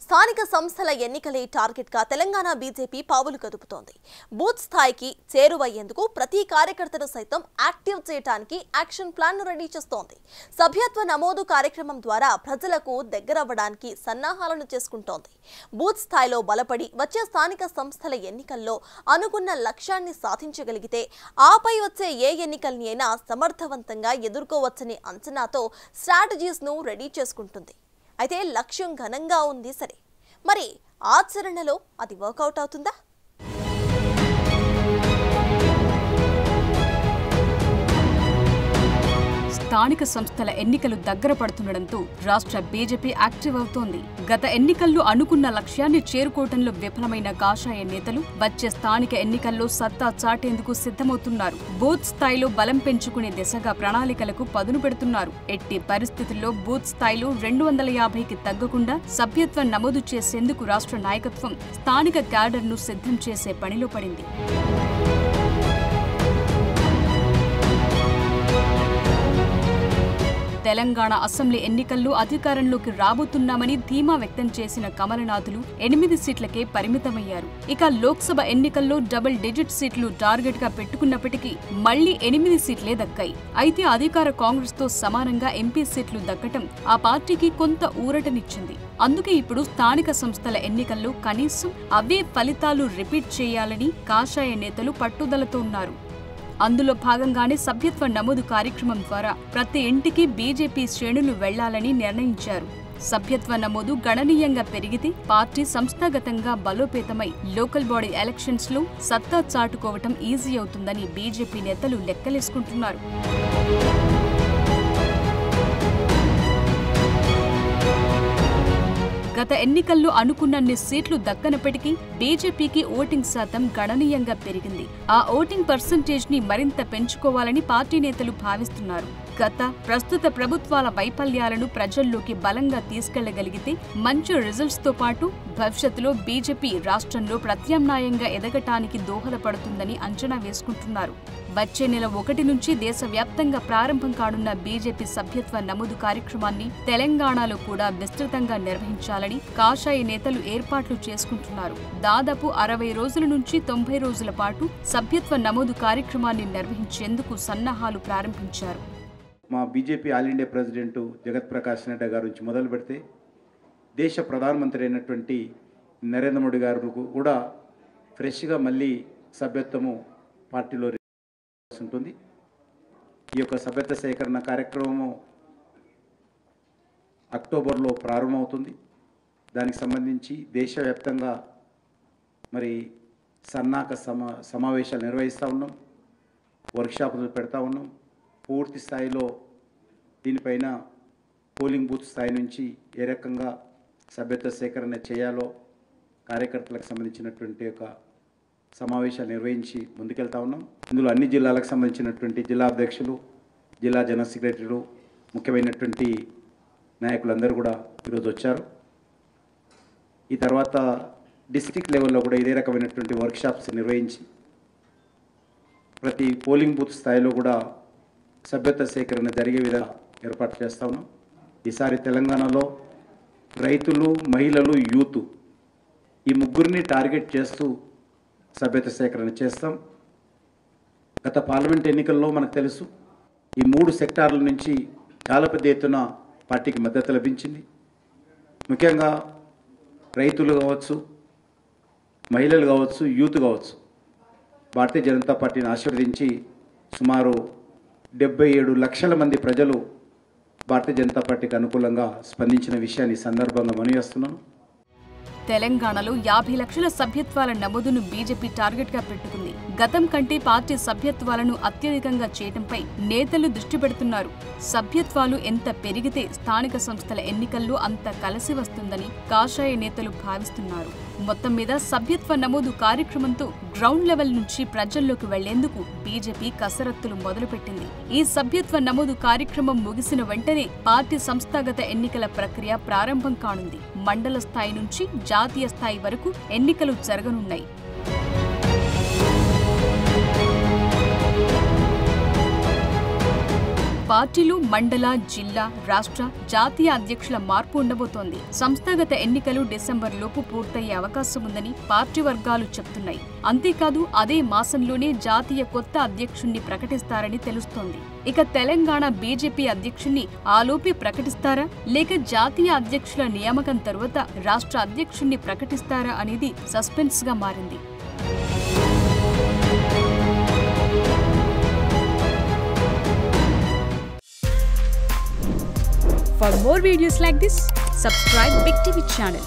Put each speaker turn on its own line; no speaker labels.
స్థానిక సంస్థల ఎన్నికలే టార్గెట్ గా తెలంగాణ బీజేపీ పావులు కదుపుతోంది. బూత్ స్థాయికి చేరువయ్యేందుకు ప్రతి కార్యకర్తను సైతం యాక్టివ్ చేయడానికి యాక్షన్ ప్లాన్ ను రెడీ చేస్తోంది. సభ్యత్వ నమోదు కార్యక్రమం ద్వారా ప్రజలకు దగ్గరవ్వడానికి సన్నాహాలను చేసుకుంటోంది. బూత్ స్థాయిలో బలపడి వచ్చే స్థానిక సంస్థల ఎన్నికల్లో అనుకున్న లక్ష్యాన్ని సాధించగలిగితే ఆపై వచ్చే ఏ ఎన్నికల్ని అయినా సమర్థవంతంగా ఎదుర్కోవచ్చనే అంచనాతో స్ట్రాటజీస్ ను రెడీ చేసుకుంటుంది. అయితే లక్ష్యం ఘనంగా ఉంది సరే, మరి ఆచరణలో అది వర్కౌట్ అవుతుందా?
స్థానిక సంస్థల ఎన్నికలు దగ్గర పడుతుండటంతో రాష్ట్ర బీజేపీ యాక్టివ్ అవుతోంది. గత ఎన్నికల్లో అనుకున్న లక్ష్యాన్ని చేరుకోవడంలో విఫలమైన కాషాయ నేతలు వచ్చే స్థానిక ఎన్నికల్లో సత్తా చాటేందుకు సిద్ధమవుతున్నారు. బూత్ స్థాయిలో బలం పెంచుకునే దిశగా ప్రణాళికలకు పదును పెడుతున్నారు. ఎట్టి పరిస్థితుల్లో బూత్ స్థాయిలో 250కి తగ్గకుండా సభ్యత్వం నమోదు చేసేందుకు రాష్ట్ర నాయకత్వం స్థానిక క్యాడర్ను సిద్ధం చేసే పనిలో పడింది. తెలంగాణ అసెంబ్లీ ఎన్నికల్లో అధికారంలోకి రాబోతున్నామని ధీమా వ్యక్తం చేసిన కమలనాథులు 8 సీట్లకే పరిమితమయ్యారు. ఇక లోక్సభ ఎన్నికల్లో డబుల్ డిజిట్ సీట్లు టార్గెట్ గా పెట్టుకున్నప్పటికీ మళ్లీ 8 సీట్లే దక్కాయి. అయితే అధికార కాంగ్రెస్ తో సమానంగా ఎంపీ సీట్లు దక్కటం ఆ పార్టీకి కొంత ఊరటనిచ్చింది. అందుకే ఇప్పుడు స్థానిక సంస్థల ఎన్నికల్లో కనీసం అవే ఫలితాలు రిపీట్ చేయాలని కాషాయ నేతలు పట్టుదలతో ఉన్నారు. అందులో భాగంగానే సభ్యత్వ నమోదు కార్యక్రమం ద్వారా ప్రతి ఇంటికి బీజేపీ శ్రేణులు వెళ్లాలని నిర్ణయించారు. సభ్యత్వ నమోదు గణనీయంగా పెరిగితే పార్టీ సంస్థాగతంగా బలోపేతమై లోకల్ బాడీ ఎలక్షన్స్ లో సత్తా చాటుకోవటం ఈజీ అవుతుందని బీజేపీ నేతలు లెక్కలేసుకుంటున్నారు. గత ఎన్నికల్లో అనుకున్నన్ని సీట్లు దక్కనప్పటికీ బీజేపీకి ఓటింగ్ శాతం గణనీయంగా పెరిగింది. ఆ ఓటింగ్ పర్సెంటేజ్ ని మరింత పెంచుకోవాలని పార్టీ నేతలు భావిస్తున్నారు. ప్రస్తుత ప్రభుత్వాల వైఫల్యాలను ప్రజల్లోకి బలంగా తీసుకెళ్లగలిగితే మంచి రిజల్ట్స్ తో పాటు భవిష్యత్తులో బీజేపీ రాష్ట్రంలో ప్రత్యామ్నాయంగా ఎదగటానికి దోహదపడుతుందని అంచనా వేసుకుంటున్నారు. వచ్చే నెల 1 నుంచి దేశవ్యాప్తంగా ప్రారంభం కానున్న బీజేపీ సభ్యత్వ నమోదు కార్యక్రమాన్ని తెలంగాణలో కూడా విస్తృతంగా నిర్వహించాలని కాషాయ నేతలు ఏర్పాట్లు చేసుకుంటున్నారు. దాదాపు 60 రోజుల నుంచి 90 రోజుల పాటు సభ్యత్వ నమోదు కార్యక్రమాన్ని నిర్వహించేందుకు సన్నాహాలు ప్రారంభించారు.
మా బీజేపీ ఆల్ ఇండియా ప్రెసిడెంట్ జగత్ ప్రకాష్ నడ్డా గారి నుంచి మొదలు పెడితే దేశ ప్రధానమంత్రి అయినటువంటి నరేంద్ర మోడీ గారు కూడా ఫ్రెష్గా మళ్ళీ సభ్యత్వము పార్టీలో ఉంటుంది. ఈ యొక్క సభ్యత్వ సేకరణ కార్యక్రమము అక్టోబర్లో ప్రారంభమవుతుంది. దానికి సంబంధించి దేశవ్యాప్తంగా మరి సన్నాహక సమావేశాలు నిర్వహిస్తూ ఉన్నాం, వర్క్షాపులు పెడతా ఉన్నాం. పూర్తి స్థాయిలో దీనిపైన పోలింగ్ బూత్ స్థాయి నుంచి ఏ రకంగా సభ్యత్వ సేకరణ చేయాలో కార్యకర్తలకు సంబంధించినటువంటి ఒక సమావేశాలు నిర్వహించి ముందుకెళ్తా ఉన్నాం. ఇందులో అన్ని జిల్లాలకు సంబంధించినటువంటి జిల్లా అధ్యక్షులు, జిల్లా జనరల్ సెక్రటరీలు, ముఖ్యమైనటువంటి నాయకులందరూ కూడా ఈరోజు వచ్చారు. ఈ తర్వాత డిస్ట్రిక్ట్ లెవెల్లో కూడా ఇదే రకమైనటువంటి వర్క్షాప్స్ నిర్వహించి ప్రతి పోలింగ్ బూత్ స్థాయిలో కూడా సభ్యత్వ సేకరణ జరిగే విధంగా ఏర్పాటు చేస్తా ఉన్నాం. ఈసారి తెలంగాణలో రైతులు, మహిళలు, యూత్ ఈ ముగ్గురిని టార్గెట్ చేస్తూ సభ్యత్వ సేకరణ చేస్తాం. గత పార్లమెంట్ ఎన్నికల్లో మనకు తెలుసు ఈ 3 సెక్టార్ల నుంచి చాలా పెద్ద ఎత్తున పార్టీకి మద్దతు లభించింది. ముఖ్యంగా రైతులు కావచ్చు, మహిళలు కావచ్చు, యూత్ కావచ్చు భారతీయ జనతా పార్టీని ఆశీర్వదించి సుమారు 77 లక్షల మంది ప్రజలు భారతీయ జనతా పార్టీకి అనుకూలంగా స్పందించిన విషయాన్ని సందర్భంగా మనవిస్తున్నాను.
తెలంగాణలో 50 లక్షల సభ్యత్వాల నమోదును బీజేపీ టార్గెట్ గా పెట్టుకుంది. గతం కంటే పార్టీ సభ్యత్వాలను అత్యధికంగా చేయడంపై నేతలు దృష్టి పెడుతున్నారు. సభ్యత్వాలు ఎంత పెరిగితే స్థానిక సంస్థల ఎన్నికల్లో అంత కలిసి వస్తుందని కాషాయ నేతలు భావిస్తున్నారు. మొత్తం మీద సభ్యత్వ నమోదు కార్యక్రమంతో గ్రౌండ్ లెవెల్ నుంచి ప్రజల్లోకి వెళ్లేందుకు బీజేపీ కసరత్తులు మొదలుపెట్టింది. ఈ సభ్యత్వ నమోదు కార్యక్రమం ముగిసిన వెంటనే పార్టీ సంస్థాగత ఎన్నికల ప్రక్రియ ప్రారంభం కానుంది. మండల స్థాయి నుంచి జాతీయ స్థాయి వరకు ఎన్నికలు జరగనున్నాయి. పార్టీలు మండల, జిల్లా, రాష్ట్ర, జాతీయ అధ్యక్షుల మార్పు ఉండబోతోంది. సంస్థాగత ఎన్నికలు డిసెంబర్ లోపు పూర్తయ్యే అవకాశం ఉందని పార్టీ వర్గాలు చెబుతున్నాయి. అంతేకాదు అదే మాసంలోనే జాతీయ కొత్త అధ్యక్షుణ్ణి ప్రకటిస్తారని తెలుస్తోంది. ఇక తెలంగాణ బీజేపీ అధ్యక్షుణ్ణి ఆలోపే ప్రకటిస్తారా, లేక జాతీయ అధ్యక్షుల నియామకం తరువాత రాష్ట్ర అధ్యక్షుణ్ణి ప్రకటిస్తారా అనేది సస్పెన్స్ గా మారింది. For more videos like this, subscribe Big TV channel.